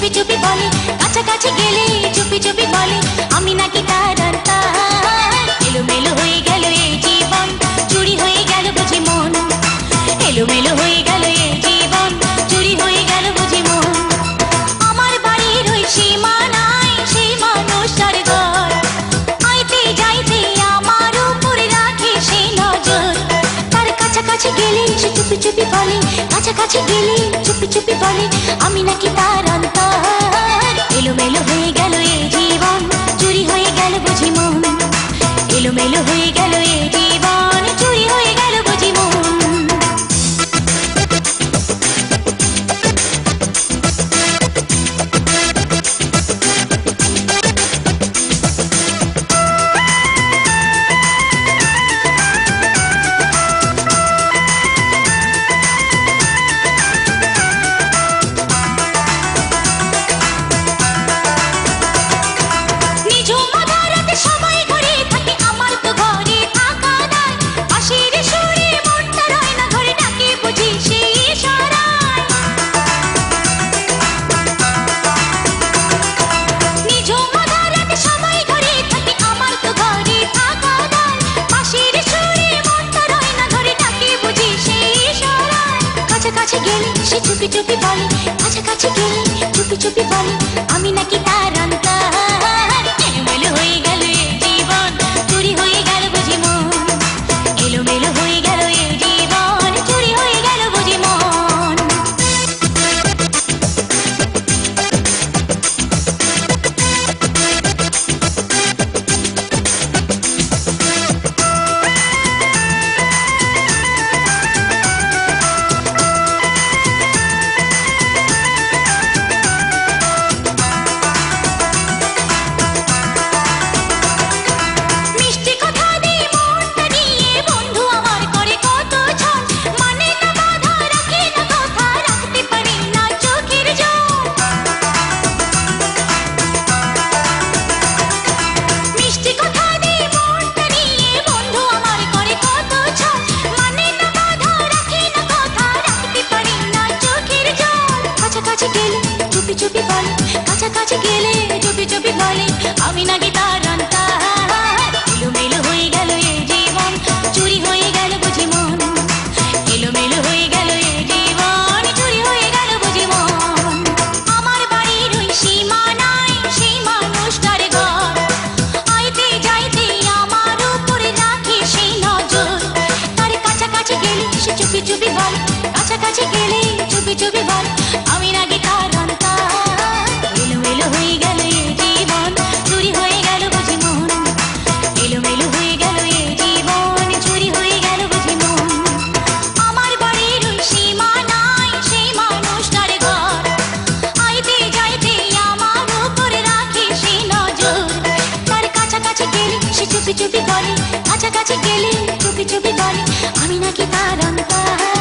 চুপি চুপি বলে, কাছাকাছি গেলে চুপি চুপি বলে আমি নাকি তার আন্তার। এলোমেলো হয়ে গেল এই জীবন, চুরি হয়ে গেল বুঝি মন। এলোমেলো হয়ে গেল এই জীবন, চুরি হয়ে গেল বুঝি মন। আমার বাড়ির ওই সীমানায় সেই মানুষটার ঘর, আইতে যাইতে আমার উপরে রাখে সে নজর। তার কাছাকাছি গেলে সে চুপি চুপি বলে, কাছাকাছি গেলে চুপি চুপি বলে আমি নাকি তার অন্তর। এলোমেলো হয়ে গেল এই জীবন, চুরি হয়ে গেল বুঝি মন। এলোমেলো হয়ে গেল এই জীবন, চুরি হয়ে গেল বুঝি মন। কাছাকাছি গেলে সে চুপি চুপি বলে, কাছাকাছি গেলে চুপি চুপি বলে আমি নাকি তার অন্তর। এলোমেলো হয়ে গেল এই জীবন, চুরি হয়ে গেল বুঝি মন। এলোমেলো হয়ে গেল এই জীবন, চুরি হয়ে গেল বুঝি মন। চুপি বলে, কাছাকাছি গেলে চুপি চুপি বলে আমি নাকি তার অন্তর। এলোমেলো হয়ে গেল এই জীবন, চুরি হয়ে গেল বুঝি মন। এলোমেলো হয়ে গেল এই জীবন, চুরি হয়ে গেল বুঝি মন। আমার বাড়ির ওই সীমানায় সেই মানুষটার ঘর, আইতে যাইতে আমার উপরে রাখে সেই নজর। তার কাছাকাছি গেলে সে চুপি চুপি বলে, কাছাকাছি গেলে চুপি চুপি বলে আমি নাকি তার অন্তর। এলোমেলো হয়ে গেল এই জীবন, চুরি হয়ে গেল বুঝি মন। এলোমেলো হয়ে গেল এই জীবন, চুরি হয়ে গেল বুঝি মন। আমার বাড়ির ওই সীমানায় সেই মানুষটার ঘর, আইতে যাইতে আমার উপরে রাখে সেই নজর। তার কাছাকাছি গেলে সে চুপি চুপি বলে, কাছাকাছি গেলে চুপি চুপি বলে আমি নাকি তার অন্তর।